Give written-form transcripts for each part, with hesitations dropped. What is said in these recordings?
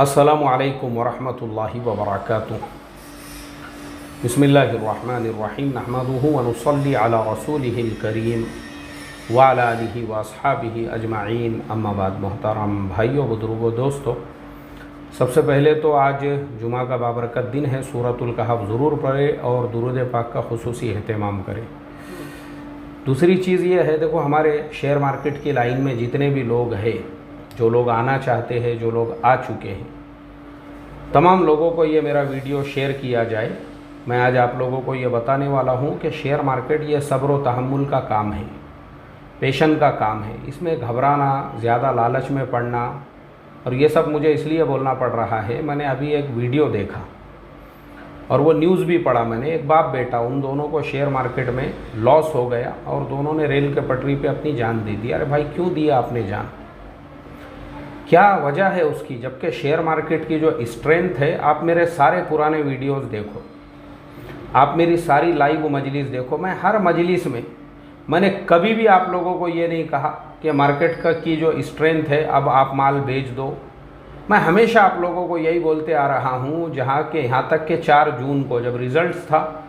अस्सलामु अलैकुम वरहमतुल्लाहि वबरकातुहू। बिस्मिल्लाहिर्रहमानिर्रहीम। नहमदुहु व नुसल्ली अला रसूलिहिल करीम व अला आलिहि व अस्हाबिहि अजमाइन, अम्मा बाद। मोहतरम भाइयों, बुजुर्गों, दोस्तों, सबसे पहले तो आज जुमा का बाबरकत दिन है। सूरतुल कहफ ज़रूर पढ़े और दुरूद पाक का खुसूसी एहतमाम करें। दूसरी चीज़ ये है, देखो हमारे शेयर मार्केट की लाइन में जितने भी लोग हैं, जो लोग आना चाहते हैं, जो लोग आ चुके हैं, तमाम लोगों को ये मेरा वीडियो शेयर किया जाए। मैं आज आप लोगों को ये बताने वाला हूँ कि शेयर मार्केट ये सब्र व तहम्मुल का काम है, पेशन का काम है। इसमें घबराना, ज़्यादा लालच में पड़ना, और ये सब मुझे इसलिए बोलना पड़ रहा है, मैंने अभी एक वीडियो देखा और वो न्यूज़ भी पढ़ा मैंने। एक बाप बेटा, उन दोनों को शेयर मार्केट में लॉस हो गया और दोनों ने रेल के पटरी पे अपनी जान दे दी। अरे भाई, क्यों दिया आपने जान? क्या वजह है उसकी? जबकि शेयर मार्केट की जो स्ट्रेंथ है, आप मेरे सारे पुराने वीडियोस देखो, आप मेरी सारी लाइव मजलिस देखो। मैं हर मजलिस में मैंने कभी भी आप लोगों को ये नहीं कहा कि मार्केट का की जो स्ट्रेंथ है अब आप माल बेच दो। मैं हमेशा आप लोगों को यही बोलते आ रहा हूँ, जहाँ के यहाँ तक के 4 जून को जब रिज़ल्ट्स था,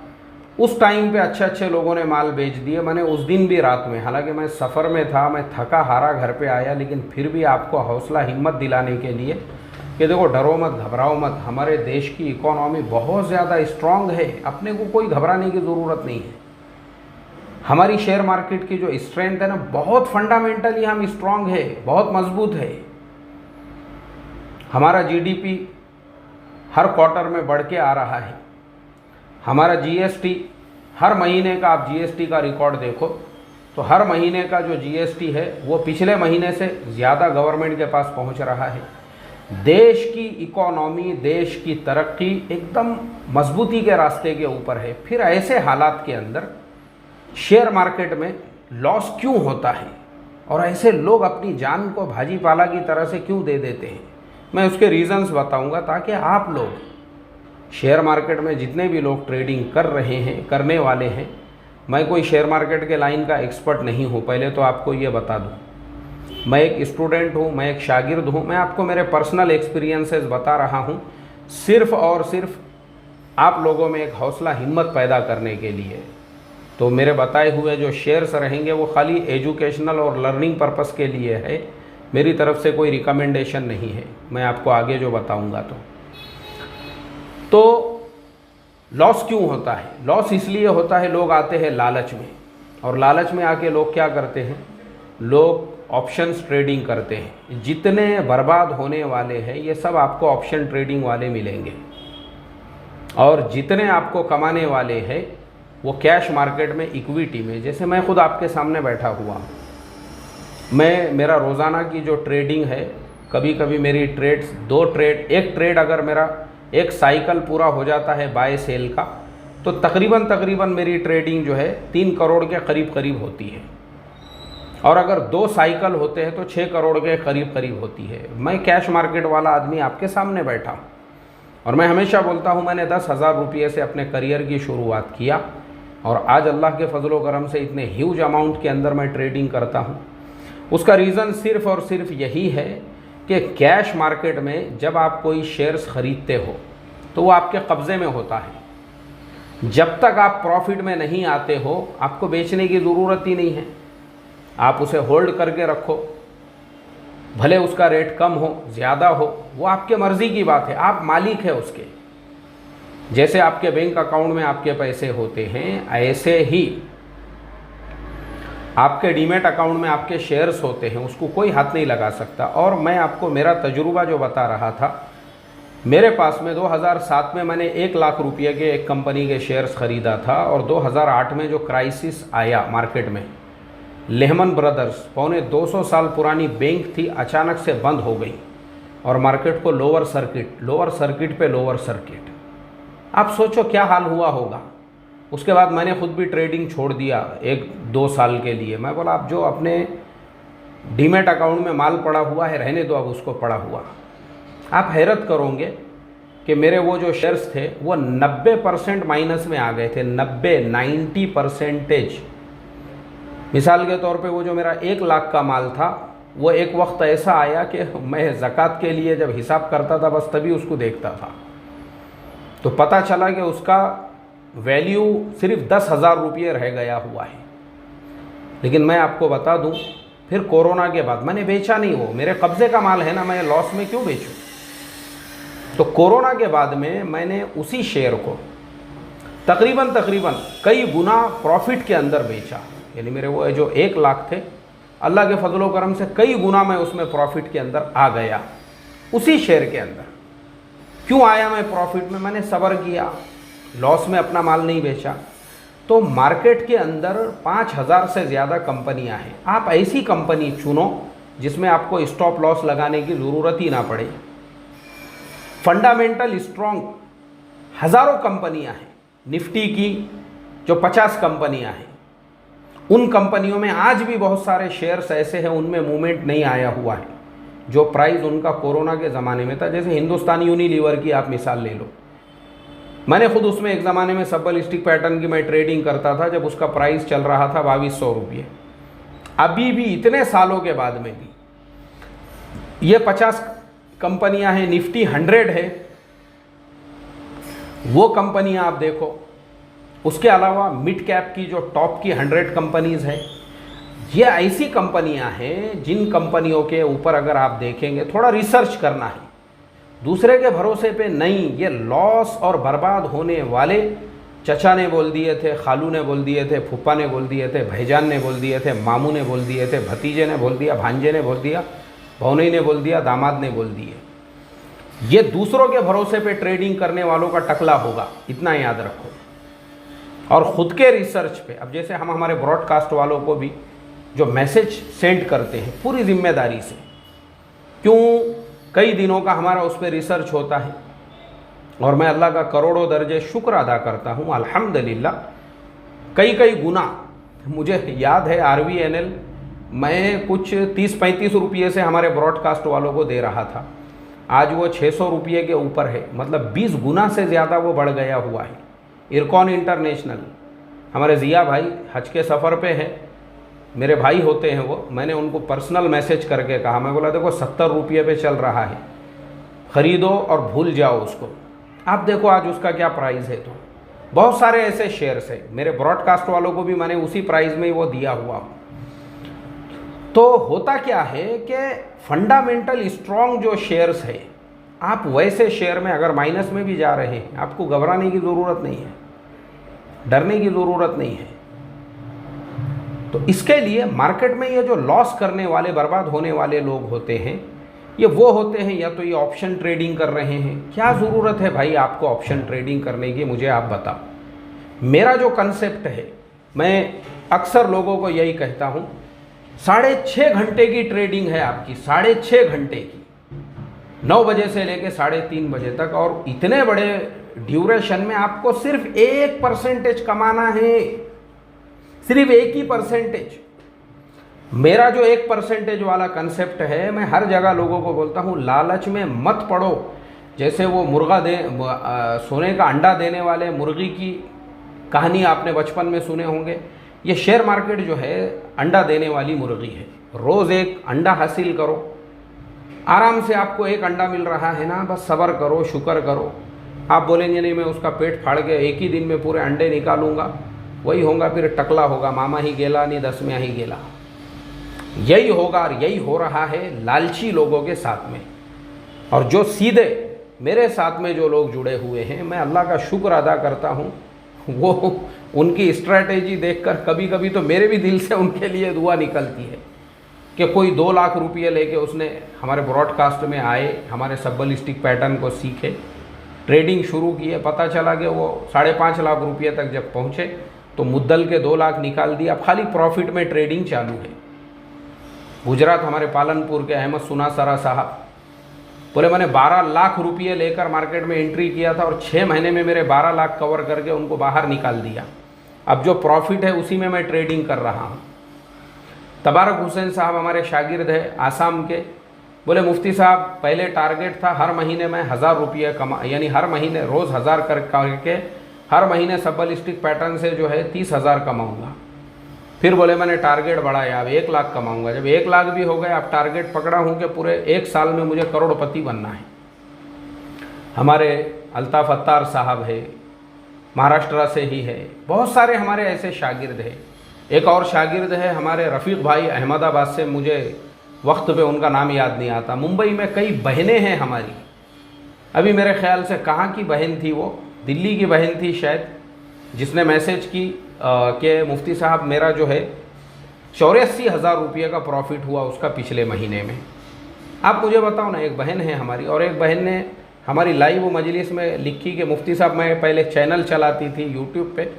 उस टाइम पे अच्छे लोगों ने माल बेच दिए। मैंने उस दिन भी रात में, हालांकि मैं सफ़र में था, मैं थका हारा घर पे आया, लेकिन फिर भी आपको हौसला हिम्मत दिलाने के लिए कि देखो, डरो मत, घबराओ मत। हमारे देश की इकोनॉमी बहुत ज़्यादा स्ट्रॉन्ग है, अपने को कोई घबराने की ज़रूरत नहीं है। हमारी शेयर मार्केट की जो स्ट्रेंथ है ना, बहुत फंडामेंटली हम स्ट्रॉन्ग है, बहुत मजबूत है। हमारा जीडीपी हर क्वार्टर में बढ़ के आ रहा है। हमारा जीएसटी हर महीने का, आप जीएसटी का रिकॉर्ड देखो तो हर महीने का जो जीएसटी है वो पिछले महीने से ज़्यादा गवर्नमेंट के पास पहुंच रहा है। देश की इकोनॉमी, देश की तरक्की एकदम मजबूती के रास्ते के ऊपर है। फिर ऐसे हालात के अंदर शेयर मार्केट में लॉस क्यों होता है और ऐसे लोग अपनी जान को भाजी पाला की तरह से क्यों दे देते हैं? मैं उसके रीज़न्स बताऊंगा, ताकि आप लोग, शेयर मार्केट में जितने भी लोग ट्रेडिंग कर रहे हैं, करने वाले हैं, मैं कोई शेयर मार्केट के लाइन का एक्सपर्ट नहीं हूँ, पहले तो आपको ये बता दूँ। मैं एक स्टूडेंट हूँ, मैं एक शागिर्द हूँ। मैं आपको मेरे पर्सनल एक्सपीरियंसेस बता रहा हूँ, सिर्फ़ और सिर्फ आप लोगों में एक हौसला हिम्मत पैदा करने के लिए। तो मेरे बताए हुए जो शेयर्स रहेंगे वो खाली एजुकेशनल और लर्निंग पर्पस के लिए है, मेरी तरफ से कोई रिकमेंडेशन नहीं है। मैं आपको आगे जो बताऊँगा तो लॉस क्यों होता है? लॉस इसलिए होता है, लोग आते हैं लालच में, और लालच में आके लोग क्या करते हैं? लोग ऑप्शंस ट्रेडिंग करते हैं। जितने बर्बाद होने वाले हैं ये सब आपको ऑप्शन ट्रेडिंग वाले मिलेंगे, और जितने आपको कमाने वाले हैं वो कैश मार्केट में, इक्विटी में। जैसे मैं खुद आपके सामने बैठा हुआ हूँ, मेरा रोज़ाना की जो ट्रेडिंग है, कभी कभी मेरी ट्रेड्स 2 ट्रेड, एक ट्रेड अगर मेरा एक साइकिल पूरा हो जाता है बाय सेल का, तो तकरीबन मेरी ट्रेडिंग जो है 3 करोड़ के करीब होती है। और अगर 2 साइकिल होते हैं तो 6 करोड़ के करीब होती है। मैं कैश मार्केट वाला आदमी आपके सामने बैठा हूँ, और मैं हमेशा बोलता हूँ, मैंने 10,000 रुपये से अपने करियर की शुरुआत किया, और आज अल्लाह के फजल व करम से इतने ह्यूज अमाउंट के अंदर मैं ट्रेडिंग करता हूँ। उसका रीज़न सिर्फ़ और सिर्फ यही है कि कैश मार्केट में जब आप कोई शेयर्स ख़रीदते हो तो वो आपके कब्ज़े में होता है। जब तक आप प्रॉफिट में नहीं आते हो, आपको बेचने की ज़रूरत ही नहीं है। आप उसे होल्ड करके रखो, भले उसका रेट कम हो, ज़्यादा हो, वो आपके मर्ज़ी की बात है, आप मालिक है उसके। जैसे आपके बैंक अकाउंट में आपके पैसे होते हैं, ऐसे ही आपके डीमेट अकाउंट में आपके शेयर्स होते हैं, उसको कोई हाथ नहीं लगा सकता। और मैं आपको मेरा तजुर्बा जो बता रहा था, मेरे पास में 2007 में मैंने 1 लाख रुपये के एक कंपनी के शेयर्स ख़रीदा था, और 2008 में जो क्राइसिस आया मार्केट में, लेहमन ब्रदर्स, पौने 200 साल पुरानी बैंक थी, अचानक से बंद हो गई और मार्केट को लोअर सर्किट पे लोअर सर्किट। आप सोचो क्या हाल हुआ होगा। उसके बाद मैंने खुद भी ट्रेडिंग छोड़ दिया 1-2 साल के लिए। मैं बोला, आप जो अपने डीमेट अकाउंट में माल पड़ा हुआ है रहने दो, अब उसको पड़ा हुआ। आप हैरत करोगे कि मेरे वो जो शेयर्स थे वो 90% माइनस में आ गए थे। 90% मिसाल के तौर पे वो जो मेरा 1 लाख का माल था वो एक वक्त ऐसा आया कि मैं ज़कात के लिए जब हिसाब करता था बस तभी उसको देखता था, तो पता चला कि उसका वैल्यू सिर्फ 10,000 रुपये रह गया हुआ है। लेकिन मैं आपको बता दूं, फिर कोरोना के बाद मैंने बेचा नहीं, वो मेरे कब्ज़े का माल है ना, मैं लॉस में क्यों बेचूं। तो कोरोना के बाद में मैंने उसी शेयर को तकरीबन कई गुना प्रॉफिट के अंदर बेचा। यानी मेरे वो जो 1 लाख थे, अल्लाह के फजलो करम से कई गुना मैं उसमें प्रॉफिट के अंदर आ गया, उसी शेयर के अंदर। क्यों आया मैं प्रॉफिट में? मैंने सब्र किया, लॉस में अपना माल नहीं बेचा। तो मार्केट के अंदर 5,000 से ज़्यादा कंपनियां हैं। आप ऐसी कंपनी चुनो जिसमें आपको स्टॉप लॉस लगाने की ज़रूरत ही ना पड़े। फंडामेंटल स्ट्रॉन्ग हज़ारों कंपनियां हैं, निफ्टी की जो 50 कंपनियां हैं, उन कंपनियों में आज भी बहुत सारे शेयर्स ऐसे हैं उनमें मूवमेंट नहीं आया हुआ है, जो प्राइस उनका कोरोना के ज़माने में था। जैसे हिंदुस्तान यूनिलीवर की आप मिसाल ले लो, मैंने खुद उसमें एक ज़माने में सब्बल स्टिक पैटर्न की मैं ट्रेडिंग करता था जब उसका प्राइस चल रहा था 2200 रुपये। अभी भी इतने सालों के बाद में भी ये 50 कंपनियां हैं, निफ्टी 100 है, वो कंपनियां आप देखो। उसके अलावा मिड कैप की जो टॉप की 100 कंपनीज़ हैं, ये ऐसी कंपनियां हैं जिन कंपनियों के ऊपर अगर आप देखेंगे, थोड़ा रिसर्च करना है, दूसरे के भरोसे पे नहीं। ये लॉस और बर्बाद होने वाले चचा ने बोल दिए थे, खालू ने बोल दिए थे, फूफा ने बोल दिए थे, भाईजान ने बोल दिए थे, मामू ने बोल दिए थे, भतीजे ने बोल दिया, भांजे ने बोल दिया, भौनी ने बोल दिया, दामाद ने बोल दिए। ये दूसरों के भरोसे पे ट्रेडिंग करने वालों का टकला होगा, इतना याद रखो। और ख़ुद के रिसर्च पे, अब जैसे हम हमारे ब्रॉडकास्ट वालों को भी जो मैसेज सेंड करते हैं पूरी जिम्मेदारी से, क्यों कई दिनों का हमारा उस पर रिसर्च होता है, और मैं अल्लाह का करोड़ों दर्जे शुक्र अदा करता हूँ अल्हम्दुलिल्लाह। कई गुना मुझे याद है RVNL मैं कुछ 30-35 रुपये से हमारे ब्रॉडकास्ट वालों को दे रहा था, आज वो 600 रुपये के ऊपर है, मतलब 20 गुना से ज़्यादा वो बढ़ गया हुआ है। इरकॉन इंटरनेशनल, हमारे ज़िया भाई हज के सफ़र पे हैं, मेरे भाई होते हैं वो, मैंने उनको पर्सनल मैसेज करके कहा, मैं बोला देखो 70 रुपये पे चल रहा है, ख़रीदो और भूल जाओ उसको। आप देखो आज उसका क्या प्राइस है। तो बहुत सारे ऐसे शेयर्स हैं, मेरे ब्रॉडकास्ट वालों को भी मैंने उसी प्राइस में ही वो दिया हुआ। तो होता क्या है कि फंडामेंटल स्ट्रॉन्ग जो शेयर्स है, आप वैसे शेयर में अगर माइनस में भी जा रहे हैं, आपको घबराने की ज़रूरत नहीं है, डरने की ज़रूरत नहीं है। तो इसके लिए मार्केट में ये जो लॉस करने वाले, बर्बाद होने वाले लोग होते हैं, ये वो होते हैं या तो ये ऑप्शन ट्रेडिंग कर रहे हैं। क्या ज़रूरत है भाई आपको ऑप्शन ट्रेडिंग करने की, मुझे आप बताओ। मेरा जो कंसेप्ट है, मैं अक्सर लोगों को यही कहता हूँ, 6.5 घंटे की ट्रेडिंग है आपकी, 6.5 घंटे की, 9 बजे से लेकर 3:30 बजे तक, और इतने बड़े ड्यूरेशन में आपको सिर्फ 1% कमाना है, सिर्फ 1 ही परसेंटेज। मेरा जो 1% वाला कंसेप्ट है, मैं हर जगह लोगों को बोलता हूँ, लालच में मत पड़ो। जैसे वो सोने का अंडा देने वाले मुर्गी की कहानी आपने बचपन में सुने होंगे, ये शेयर मार्केट जो है अंडा देने वाली मुर्गी है। रोज़ एक अंडा हासिल करो, आराम से आपको एक अंडा मिल रहा है ना, बस सब्र करो, शुक्र करो। आप बोलेंगे नहीं मैं उसका पेट फाड़ के एक ही दिन में पूरे अंडे निकालूंगा, वही होगा फिर टकला होगा, मामा ही गेला नहीं 10 ही गेला। यही होगा और यही हो रहा है लालची लोगों के साथ में। और जो सीधे मेरे साथ में जो लोग जुड़े हुए हैं, मैं अल्लाह का शुक्र अदा करता हूँ, वो उनकी स्ट्रैटेजी देखकर कभी कभी तो मेरे भी दिल से उनके लिए दुआ निकलती है कि कोई 2 लाख रुपये लेके उसने हमारे ब्रॉडकास्ट में आए, हमारे सब्बल स्टिक पैटर्न को सीखे, ट्रेडिंग शुरू किए, पता चला कि वो 5.5 लाख रुपये तक जब पहुँचे तो मुद्दल के 2 लाख निकाल दिया, खाली प्रॉफिट में ट्रेडिंग चालू है। गुजरात हमारे पालनपुर के अहमद सुनासरा साहब बोले मैंने 12 लाख रुपये लेकर मार्केट में एंट्री किया था और 6 महीने में मेरे 12 लाख कवर करके उनको बाहर निकाल दिया। अब जो प्रॉफिट है उसी में मैं ट्रेडिंग कर रहा हूँ। तबारक हुसैन साहब हमारे शागिर्द है आसाम के, बोले मुफ्ती साहब पहले टारगेट था हर महीने में 1000 रुपये कमा, यानी हर महीने रोज़ 1000 करके हर महीने सब्बल स्टिक पैटर्न से जो है 30,000 कमाऊँगा। फिर बोले मैंने टारगेट बढ़ाया, अब 1 लाख कमाऊंगा। जब 1 लाख भी हो गए, अब टारगेट पकड़ा हूँ कि पूरे 1 साल में मुझे करोड़पति बनना है। हमारे अल्ताफ़ अत्तार साहब है, महाराष्ट्र से ही है, बहुत सारे हमारे ऐसे शागिर्द हैं। एक और शागिर्द है हमारे रफ़ीक भाई अहमदाबाद से, मुझे वक्त पे उनका नाम याद नहीं आता। मुंबई में कई बहनें हैं हमारी, अभी मेरे ख्याल से कहाँ की बहन थी, वो दिल्ली की बहन थी शायद, जिसने मैसेज की कि मुफ्ती साहब मेरा जो है 84,000 रुपये का प्रॉफिट हुआ उसका पिछले महीने में। आप मुझे बताओ ना, एक बहन है हमारी, और एक बहन ने हमारी लाइव मजलिस में लिखी कि मुफ्ती साहब मैं पहले चैनल चलाती थी यूट्यूब पे,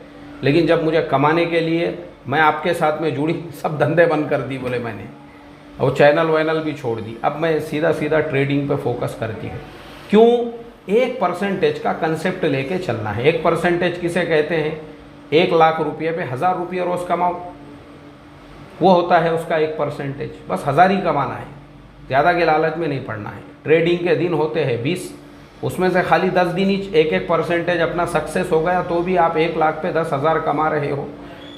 लेकिन जब मुझे कमाने के लिए मैं आपके साथ में जुड़ी, सब धंधे बंद कर दी बोले मैंने, और चैनल वैनल भी छोड़ दी, अब मैं सीधा सीधा ट्रेडिंग पे फोकस करती हूँ। क्यों? 1% का कंसेप्ट लेके चलना है। 1% किसे कहते हैं? 1 लाख रुपये पे 1000 रुपये रोज़ कमाओ, वो होता है उसका 1%। बस 1000 ही कमाना है, ज़्यादा के लालच में नहीं पड़ना है। ट्रेडिंग के दिन होते हैं 20, उसमें से खाली 10 दिन ही 1% अपना सक्सेस हो गया तो भी आप 1 लाख पे 10,000 कमा रहे हो।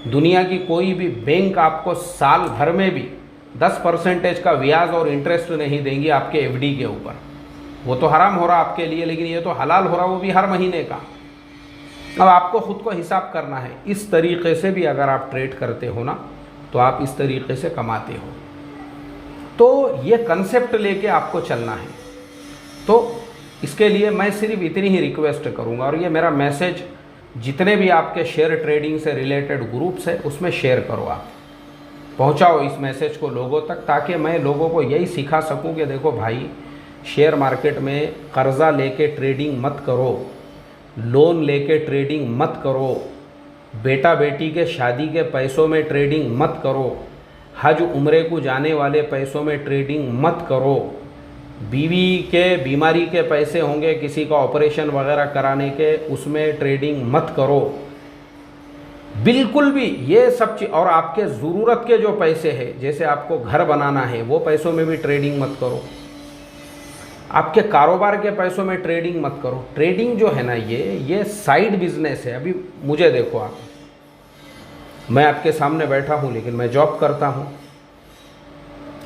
दुनिया की कोई भी बैंक आपको साल भर में भी 10% का ब्याज और इंटरेस्ट नहीं देंगी आपके एफडी के ऊपर। वो तो हराम हो रहा आपके लिए, लेकिन ये तो हलाल हो रहा, वो भी हर महीने का। अब आपको ख़ुद को हिसाब करना है। इस तरीक़े से भी अगर आप ट्रेड करते हो ना, तो आप इस तरीक़े से कमाते हो। तो ये कंसेप्ट लेके आपको चलना है। तो इसके लिए मैं सिर्फ इतनी ही रिक्वेस्ट करूंगा, और ये मेरा मैसेज जितने भी आपके शेयर ट्रेडिंग से रिलेटेड ग्रुप्स है उसमें शेयर करो, आप पहुंचाओ इस मैसेज को लोगों तक, ताकि मैं लोगों को यही सिखा सकूं कि देखो भाई, शेयर मार्केट में कर्ज़ा लेके ट्रेडिंग मत करो, लोन लेके ट्रेडिंग मत करो, बेटा बेटी के शादी के पैसों में ट्रेडिंग मत करो, हज उम्रे को जाने वाले पैसों में ट्रेडिंग मत करो, बीवी के बीमारी के पैसे होंगे किसी का ऑपरेशन वगैरह कराने के, उसमें ट्रेडिंग मत करो बिल्कुल भी। ये सब चीज़, और आपके ज़रूरत के जो पैसे हैं, जैसे आपको घर बनाना है, वो पैसों में भी ट्रेडिंग मत करो। आपके कारोबार के पैसों में ट्रेडिंग मत करो। ट्रेडिंग जो है ना, ये साइड बिजनेस है। अभी मुझे देखो आप, मैं आपके सामने बैठा हूँ, लेकिन मैं जॉब करता हूँ।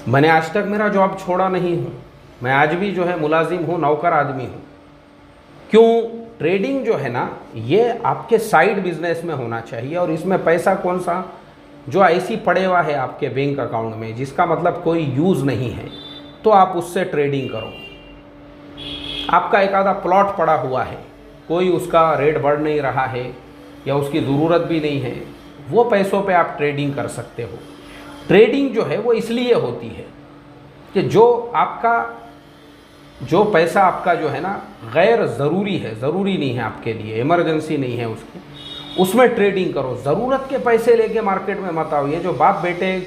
मैंने आज तक मेरा जॉब छोड़ा नहीं हूँ, मैं आज भी जो है मुलाजिम हूँ, नौकर आदमी हूँ। क्यों? ट्रेडिंग जो है ना, ये आपके साइड बिजनेस में होना चाहिए। और इसमें पैसा कौन सा जो ऐसी पड़े हुआ है आपके बैंक अकाउंट में, जिसका मतलब कोई यूज़ नहीं है, तो आप उससे ट्रेडिंग करो। आपका एक आधा प्लॉट पड़ा हुआ है, कोई उसका रेट बढ़ नहीं रहा है या उसकी ज़रूरत भी नहीं है, वो पैसों पे आप ट्रेडिंग कर सकते हो। ट्रेडिंग जो है वो इसलिए होती है कि जो पैसा आपका जो है ना गैर ज़रूरी है, ज़रूरी नहीं है आपके लिए, इमरजेंसी नहीं है उसकी, उसमें ट्रेडिंग करो। ज़रूरत के पैसे लेके मार्केट में मत आओ। ये जो बाप बेटे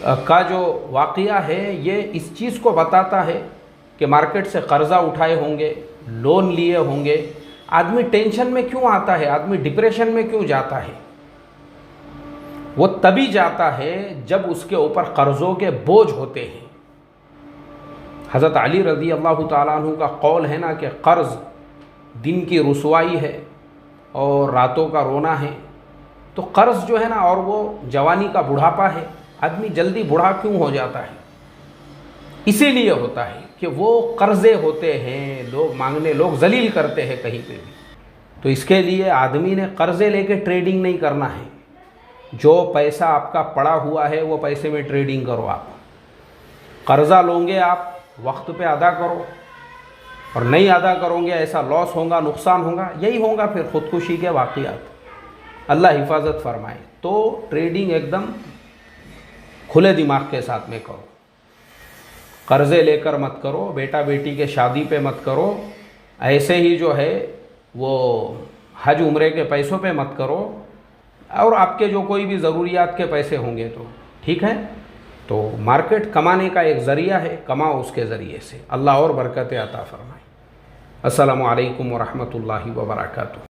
का जो वाक़या है, ये इस चीज़ को बताता है कि मार्केट से कर्ज़ा उठाए होंगे, लोन लिए होंगे, आदमी टेंशन में क्यों आता है, आदमी डिप्रेशन में क्यों जाता है। वो तभी जाता है जब उसके ऊपर कर्ज़ों के बोझ होते हैं। हज़रत अली रज़ी अल्लाह ताला अन्हु का कौल है ना कि कर्ज़ दिन की रुसवाई है और रातों का रोना है। तो कर्ज़ जो है ना, और वो जवानी का बुढ़ापा है। आदमी जल्दी बूढ़ा क्यों हो जाता है? इसीलिए होता है कि वो कर्ज़े होते हैं, लोग मांगने, लोग जलील करते हैं कहीं पे भी। तो इसके लिए आदमी ने कर्ज़े लेके ट्रेडिंग नहीं करना है। जो पैसा आपका पड़ा हुआ है वो पैसे में ट्रेडिंग करो। आप कर्ज़ा लोगे, आप वक्त पे अदा करो, और नहीं अदा करोगे ऐसा लॉस होगा, नुकसान होगा, यही होगा फिर ख़ुदकुशी के वाक़यात। अल्लाह हिफाजत फरमाए। तो ट्रेडिंग एकदम खुले दिमाग के साथ में करो, कर्ज़े लेकर मत करो, बेटा बेटी के शादी पे मत करो, ऐसे ही जो है वो हज उम्रे के पैसों पे मत करो, और आपके जो कोई भी ज़रूरियात के पैसे होंगे तो ठीक है। तो मार्केट कमाने का एक ज़रिया है, कमाओ उसके ज़रिए से। अल्लाह और बरकत अता फरमाए। अस्सलामु अलैकुम व रहमतुल्लाहि व बरकातुहू।